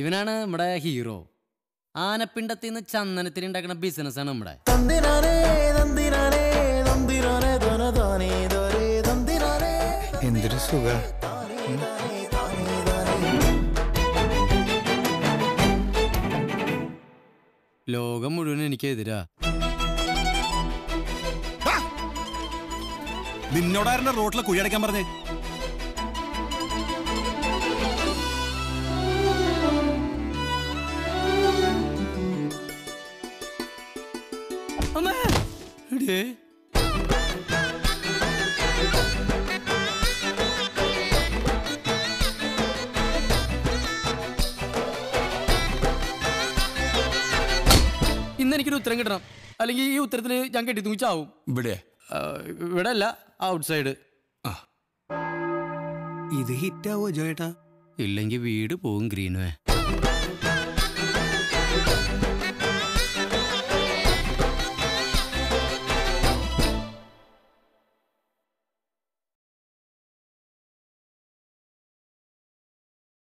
ഇവനാണ് നമ്മുടെ ഹീറോ. ആനപ്പിണ്ടത്തിൽ നിന്ന് ചന്ദനത്തിന് ഉണ്ടാക്കുന്ന ബിസിനസ്സാണ് നമ്മുടെ. എന്തൊരു സുഖ. ലോകം മുഴുവൻ എനിക്കെതിരാ. നിന്നോടാരുടെ റോട്ടിലെ കുഴിയടക്കാൻ പറഞ്ഞേ? ഇന്നെനിക്കൊരു ഉത്തരം കിട്ടണം, അല്ലെങ്കിൽ ഈ ഉത്തരത്തിന് ഞാൻ കെട്ടി തൂച്ചാവും. ഇവിടെ അല്ല, ഔട്ട് സൈഡ്. ഇത് ഹിറ്റാവോ ജോയേട്ടാ? ഇല്ലെങ്കിൽ വീട് പോവും ഗ്രീൻവേ.